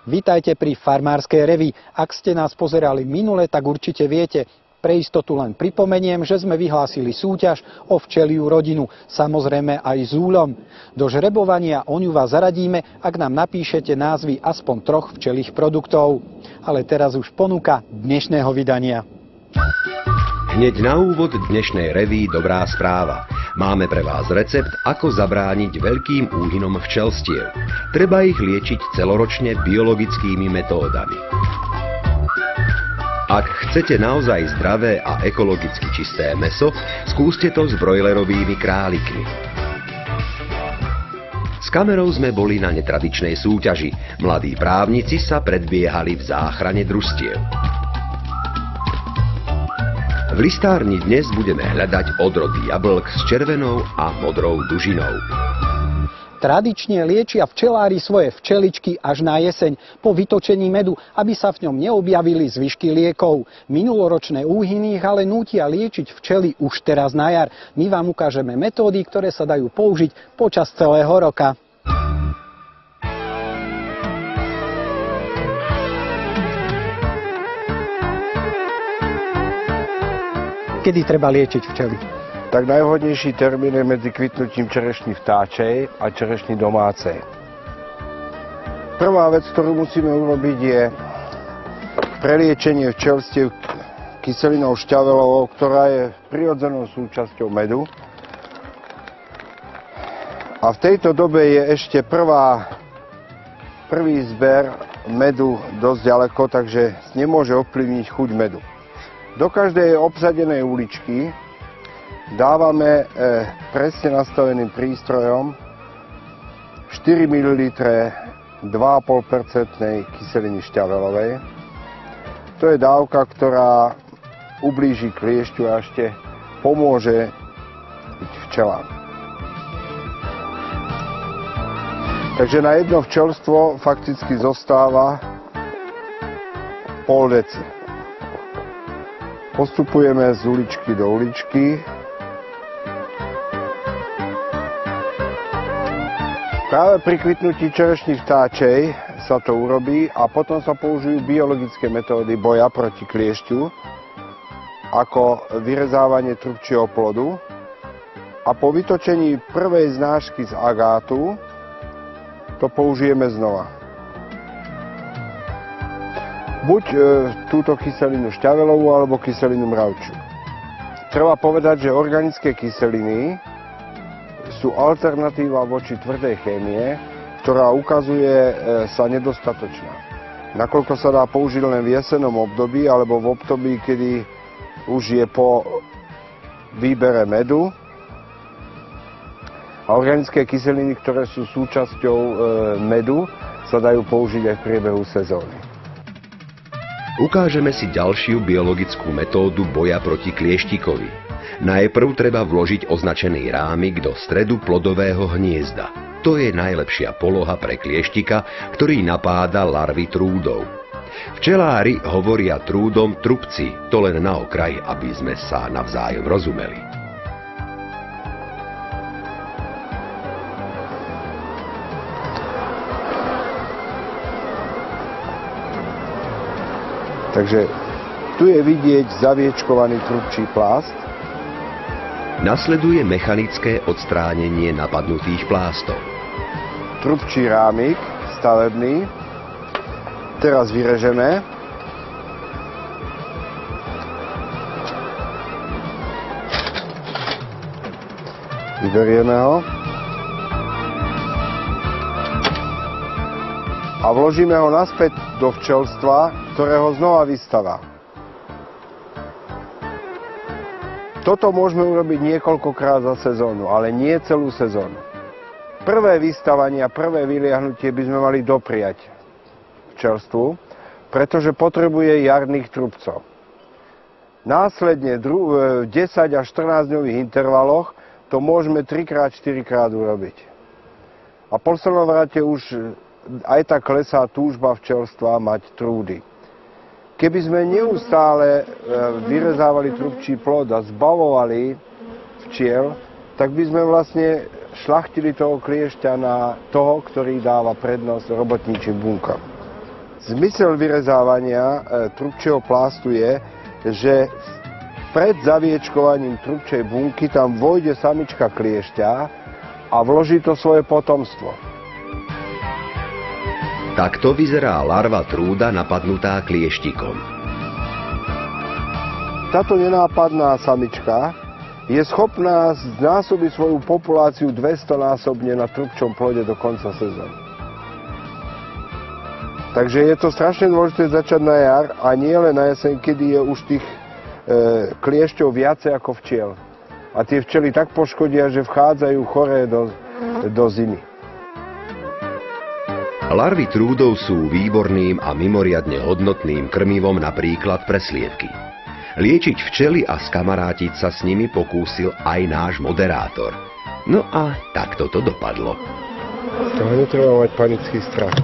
Vitajte pri Farmárskej revii. Ak ste nás pozerali minule, tak určite viete. Pre istotu len pripomeniem, že sme vyhlásili súťaž o včeliu rodinu, samozrejme aj s úľom. Do žrebovania o ňu vás zaradíme, ak nám napíšete názvy aspoň 3 včelích produktov. Ale teraz už ponuka dnešného vydania. Hneď na úvod dnešnej revii dobrá správa. Máme pre vás recept, ako zabrániť veľkým úhynom včelstiev. Treba ich liečiť celoročne biologickými metódami. Ak chcete naozaj zdravé a ekologicky čisté mäso, skúste to s brojlerovými králikmi. S kamerou sme boli na netradičnej súťaži. Mladí právnici sa predbiehali v záchrane družstiev. V listárni dnes budeme hľadať odrody jablk s červenou a modrou dužinou. Tradične liečia včelári svoje včeličky až na jeseň, po vytočení medu, aby sa v ňom neobjavili zvyšky liekov. Minuloročné úhyny ich ale nútia liečiť včely už teraz na jar. My vám ukážeme metódy, ktoré sa dajú použiť počas celého roka. Kedy treba liečiť včely? Tak najvhodnejší termín je medzi kvitnutím čerešní vtáčej a čerešní domácej. Prvá vec, ktorú musíme urobiť, je preliečenie včelstiev kyselinou šťavelovou, ktorá je prirodzenou súčasťou medu. A v tejto dobe je ešte prvý zber medu dosť ďaleko, takže nemôže ovplyvniť chuť medu. Do každej obsadenej uličky dávame presne nastaveným prístrojom 4 ml 2,5% kyseliny šťavelovej. To je dávka, ktorá ublíži kliešťu a ešte pomôže včelám. Takže na jedno včelstvo fakticky zostáva pol deci. Postupujeme z uličky do uličky. Práve pri kvitnutí čerešní vtáčej sa to urobí a potom sa použijú biologické metódy boja proti kliešťu, ako vyrezávanie trubčieho plodu. A po vytočení prvej znášky z agátu to použijeme znova. Buď túto kyselinu šťavelovú alebo kyselinu mravčiu. Treba povedať, že organické kyseliny sú alternatíva voči tvrdej chémie, ktorá ukazuje sa nedostatočná. Nakoľko sa dá použiť len v jesennom období alebo v období, kedy už je po výbere medu. A organické kyseliny, ktoré sú súčasťou medu, sa dajú použiť aj v priebehu sezóny. Ukážeme si ďalšiu biologickú metódu boja proti klieštikovi. Najprv treba vložiť označený rámik do stredu plodového hniezda. To je najlepšia poloha pre klieštika, ktorý napáda larvy trúdov. Včelári hovoria trúdom trubci, to len na okraj, aby sme sa navzájom rozumeli. Takže tu je vidieť zaviečkovaný trubčí plást. Nasleduje mechanické odstránenie napadnutých plástov. Trubčí rámik stavebný. Teraz vyrežeme. Vyberieme ho. A vložíme ho naspäť do včelstva, ktoré ho znova vystavá. Toto môžeme urobiť niekoľkokrát za sezónu, ale nie celú sezónu. Prvé vystavanie a prvé vyliahnutie by sme mali dopriať včelstvu, pretože potrebuje jarných trubcov. Následne v 10 až 14 dňových intervaloch to môžeme 3x-4x urobiť. A po slnovrate už aj tak klesá túžba včelstva mať trúdy. Keby sme neustále vyrezávali trubčí plod a zbavovali včiel, tak by sme vlastne šľachtili toho kliešťa na toho, ktorý dáva prednosť robotníčym bunkám. Zmysel vyrezávania trubčieho plástu je, že pred zaviečkovaním trubčej bunky tam vojde samička kliešťa a vloží to svoje potomstvo. Takto vyzerá larva trúda napadnutá klieštikom. Táto nenápadná samička je schopná znásobiť svoju populáciu 200-násobne na trubčom plode do konca sezóny. Takže je to strašne dôležité začať na jar a nie len na jeseň, kedy je už tých kliešťov viacej ako včiel. A tie včely tak poškodia, že vchádzajú choré do zimy. Larvy trúdov sú výborným a mimoriadne hodnotným krmivom napríklad pre sliepky. Liečiť včely a skamarátiť sa s nimi pokúsil aj náš moderátor. No a takto to dopadlo. To netreba mať panický strach.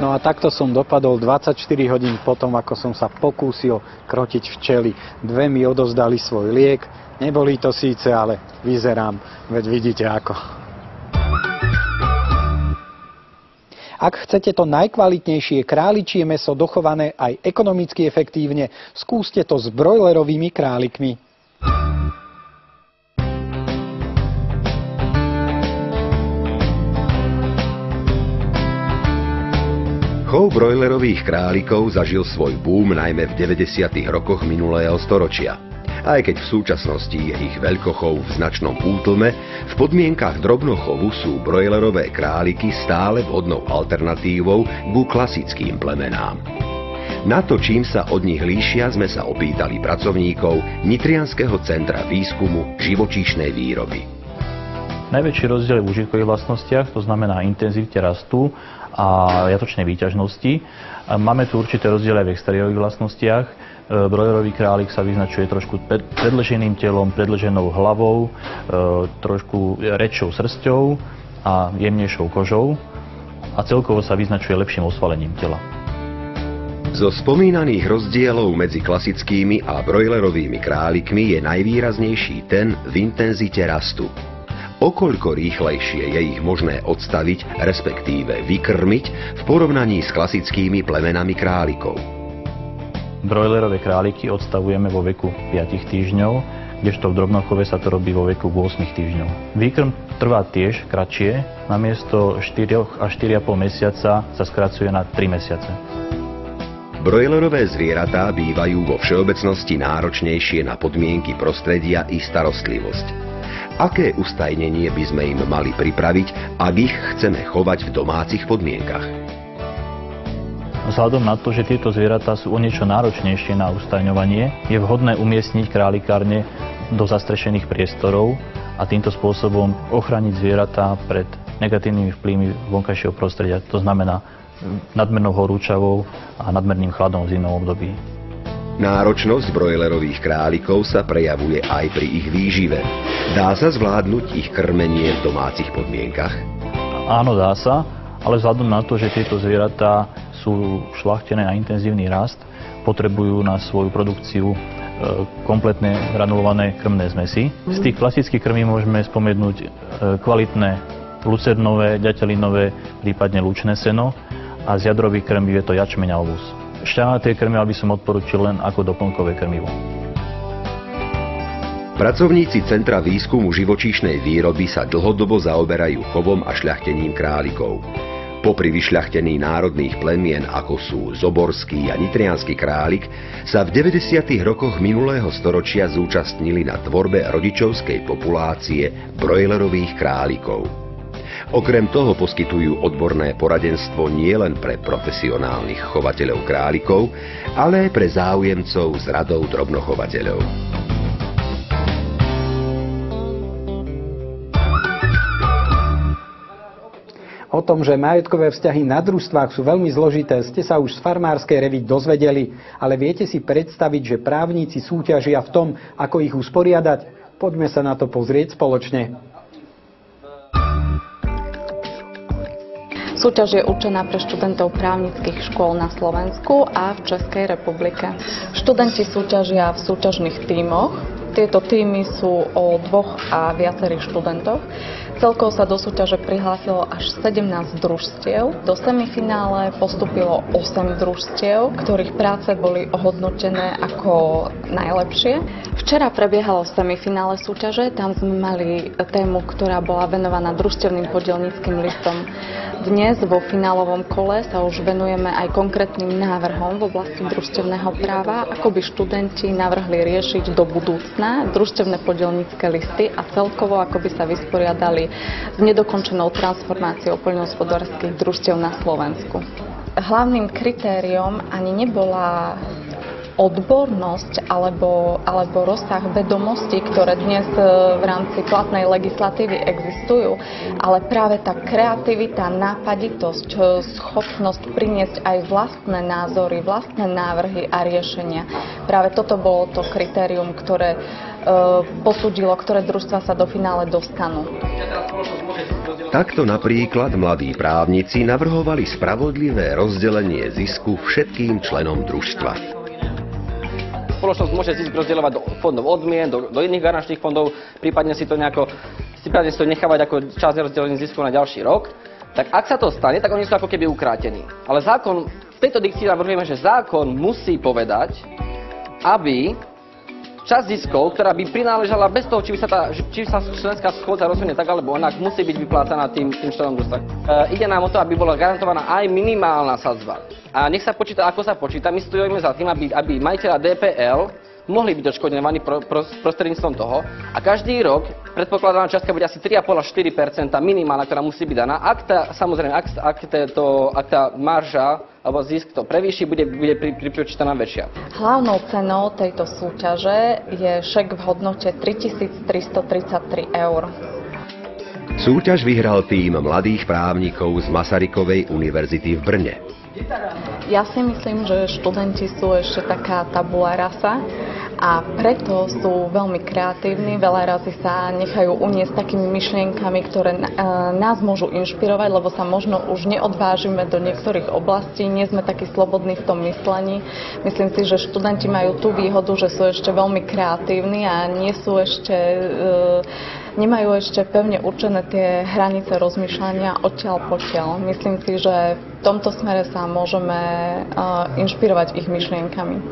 No a takto som dopadol 24 hodín potom, ako som sa pokúsil krotiť včely. 2 mi odovzdali svoj liek. Neboli to síce, ale vyzerám, veď vidíte ako. Ak chcete to najkvalitnejšie králičie mäso dochované aj ekonomicky efektívne, skúste to s brojlerovými králikmi. Chov brojlerových králikov zažil svoj boom najmä v 90. rokoch minulého storočia. Aj keď v súčasnosti je ich veľkochov v značnom útlme, v podmienkach drobnochovu sú brojlerové králiky stále vhodnou alternatívou ku klasickým plemenám. Na to, čím sa od nich líšia, sme sa opýtali pracovníkov Nitrianskeho centra výskumu živočíšnej výroby. Najväčší rozdiel je v užitkových vlastnostiach, to znamená intenzite rastu a jatočnej výťažnosti. Máme tu určité rozdiely aj v exteriérových vlastnostiach. Brojlerový králik sa vyznačuje trošku predĺženým telom, predĺženou hlavou, trošku redšou srsťou a jemnejšou kožou a celkovo sa vyznačuje lepším osvalením tela. Zo spomínaných rozdielov medzi klasickými a brojlerovými králikmi je najvýraznejší ten v intenzite rastu. Okoľko rýchlejšie je ich možné odstaviť, respektíve vykrmiť v porovnaní s klasickými plemenami králikov. Brojlerové králiky odstavujeme vo veku 5 týždňov, kdežto v drobnochove sa to robí vo veku 8 týždňov. Výkrm trvá tiež kratšie, namiesto 4 až 4,5 mesiaca sa skracuje na 3 mesiace. Brojlerové zvieratá bývajú vo všeobecnosti náročnejšie na podmienky prostredia i starostlivosť. Aké ustajnenie by sme im mali pripraviť, ak ich chceme chovať v domácich podmienkach? Vzhľadom na to, že tieto zvieratá sú o niečo náročnejšie na ustajňovanie, je vhodné umiestniť králikárne do zastrešených priestorov a týmto spôsobom ochrániť zvieratá pred negatívnymi vplyvmi vonkajšieho prostredia, to znamená nadmernou horúčavou a nadmerným chladom v zimnom období. Náročnosť brojlerových králikov sa prejavuje aj pri ich výžive. Dá sa zvládnuť ich krmenie v domácich podmienkach? Áno, dá sa, ale vzhľadom na to, že tieto zvieratá sú šľachtené na intenzívny rast, potrebujú na svoju produkciu kompletne granulované krmné zmesy. Z tých klasických krmí môžeme spomenúť kvalitné lucernové, ďatelinové, prípadne lučné seno a z jadrových krmí je to jačmeň a ovus. Šťavnaté krmiva by som odporučil len ako doplnkové krmivo. Pracovníci Centra výskumu živočíšnej výroby sa dlhodobo zaoberajú chovom a šľachtením králikov. Popri vyšľachtení národných plemien, ako sú zoborský a nitriansky králik, sa v 90. rokoch minulého storočia zúčastnili na tvorbe rodičovskej populácie brojlerových králikov. Okrem toho poskytujú odborné poradenstvo nielen pre profesionálnych chovateľov králikov, ale aj pre záujemcov z radov drobnochovateľov. O tom, že majetkové vzťahy na družstvách sú veľmi zložité, ste sa už z farmárskej revy dozvedeli, ale viete si predstaviť, že právnici súťažia v tom, ako ich usporiadať? Poďme sa na to pozrieť spoločne. Súťaž je určená pre študentov právnických škôl na Slovensku a v Českej republike. Študenti súťažia v súťažných tímoch. Tieto tímy sú o 2 a viacerých študentoch. Celkovo sa do súťaže prihlásilo až 17 družstiev. Do semifinále postúpilo 8 družstiev, ktorých práce boli ohodnotené ako najlepšie. Včera prebiehalo semifinále súťaže, tam sme mali tému, ktorá bola venovaná družstevným podielníckym listom. Dnes vo finálovom kole sa už venujeme aj konkrétnym návrhom v oblasti družstevného práva, ako by študenti navrhli riešiť do budúcna družstevné podielnícke listy a celkovo ako by sa vysporiadali s nedokončenou transformáciou poľnohospodárskych družstiev na Slovensku. Hlavným kritériom ani nebola odbornosť alebo rozsah vedomostí, ktoré dnes v rámci platnej legislatívy existujú, ale práve tá kreativita, nápaditosť, schopnosť priniesť aj vlastné názory, vlastné návrhy a riešenia. Práve toto bolo to kritérium, ktoré posúdilo, ktoré družstva sa do finále dostanú. Takto napríklad mladí právnici navrhovali spravodlivé rozdelenie zisku všetkým členom družstva. Spoločnosť môže zisk rozdielovať do fondov odmien, do iných garančných fondov, prípadne si to nechávať ako časť rozdelenia zisku na ďalší rok. Tak ak sa to stane, tak oni sú ako keby ukrátení. Ale zákon, v tejto dikcii navrhujeme, že zákon musí povedať, aby časť ziskov, ktorá by prináležala bez toho, či sa členská schôdza rozhodne tak alebo onak, musí byť vyplácaná tým členom družstva. Ide nám o to, aby bola garantovaná aj minimálna sadzba. A nech sa počíta, ako sa počíta. My stojíme za tým, aby majiteľa DPL mohli byť odškodňovaní prostredníctvom toho. A každý rok predpokladaná čiastka bude asi 3,5 až 4% minimálna, ktorá musí byť daná. Ak tá marža alebo zisk to prevýši, bude pripočítaná väčšia. Hlavnou cenou tejto súťaže je šek v hodnote 3333 eur. Súťaž vyhral tým mladých právnikov z Masarykovej univerzity v Brne. Ja si myslím, že študenti sú ešte taká tabula rasa a preto sú veľmi kreatívni. Veľa razy sa nechajú uniesť takými myšlienkami, ktoré nás môžu inšpirovať, lebo sa možno už neodvážime do niektorých oblastí, nie sme takí slobodní v tom myslení. Myslím si, že študenti majú tú výhodu, že sú ešte veľmi kreatívni a nemajú ešte pevne určené tie hranice rozmýšľania odtiaľ potiaľ. Myslím si, že v tomto smere sa môžeme inšpirovať ich myšlienkami.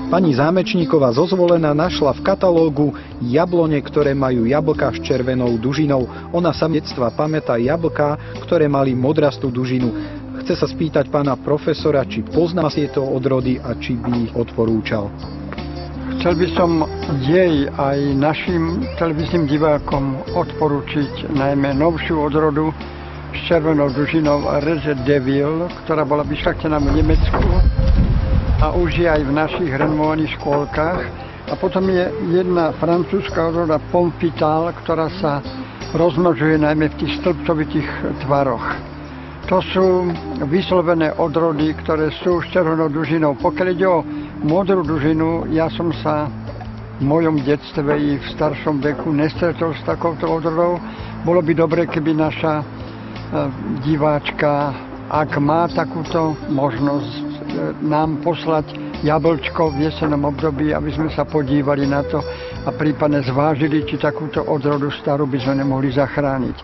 Pani Zámečníková zo Zvolena našla v katalógu jablone, ktoré majú jablka s červenou dužinou. Ona sa detstva pamätá jablká, ktoré mali modrastú dužinu. Chce sa spýtať pána profesora, či pozná tieto odrody a či by ich odporúčal. Chcel by som jej aj našim televíznym divákom odporúčiť najmä novšiu odrodu s červenou dužinou Reze Devil, ktorá bola vyšľachtená v Nemecku a už je aj v našich renomovaných škôlkach. A potom je jedna francúzska odroda Pompital, ktorá sa rozmnožuje najmä v tých stĺpcovitých tvaroch. To sú vyslovené odrody, ktoré sú s červenou dužinou. Pokiaľ ide o modrú dužinu, ja som sa v mojom detstve i v staršom veku nestretol s takouto odrodou. Bolo by dobre, keby naša diváčka, ak má takúto možnosť, nám poslať jablčko v jesennom období, aby sme sa podívali na to a prípadne zvážili, či takúto odrodu starú by sme nemohli zachrániť.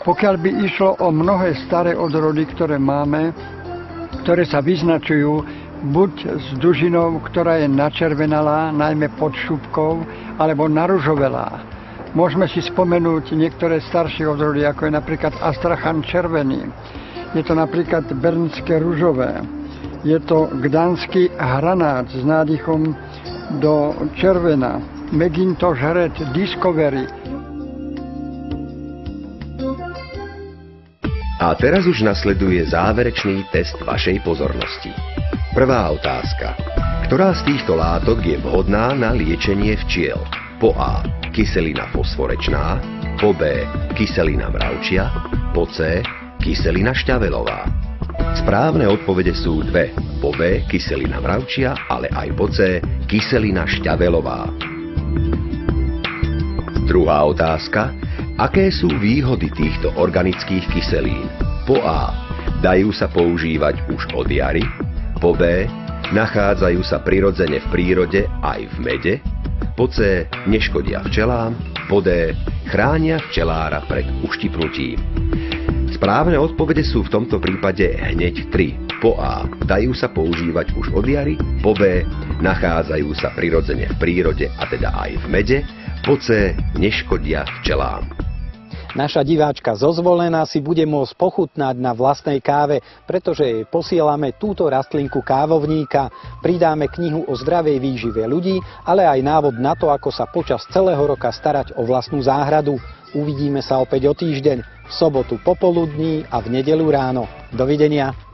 Pokiaľ by išlo o mnohé staré odrody, ktoré máme, ktoré sa vyznačujú buď s dužinou, ktorá je načervenalá, najmä pod šupkou, alebo naružovelá. Môžeme si spomenúť niektoré staršie odrody, ako je napríklad Astrachan červený. Je to napríklad Bernské ružové. Je to Gdanský hranát s nádychom do červena. McIntosh Red Discovery. A teraz už nasleduje záverečný test vašej pozornosti. Prvá otázka. Ktorá z týchto látok je vhodná na liečenie včiel? Po A. Kyselina fosforečná, po B. Kyselina mravčia, po C. Kyselina šťavelová. Správne odpovede sú dve. Po B. Kyselina mravčia, ale aj po C. Kyselina šťavelová. Druhá otázka. Aké sú výhody týchto organických kyselín? Po A. Dajú sa používať už od jary. Po B. Nachádzajú sa prirodzene v prírode aj v mede. Po C. Neškodia včelám. Po D. Chránia včelára pred uštipnutím. Správne odpovede sú v tomto prípade hneď 3. Po A. Dajú sa používať už od jary. Po B. Nachádzajú sa prirodzene v prírode, a teda aj v mede. Po C. Neškodia včelám. Naša diváčka zo Zvolena si bude môcť pochutnať na vlastnej káve, pretože jej posielame túto rastlinku kávovníka. Pridáme knihu o zdravej výžive ľudí, ale aj návod na to, ako sa počas celého roka starať o vlastnú záhradu. Uvidíme sa opäť o týždeň, v sobotu popoludní a v nedeľu ráno. Dovidenia.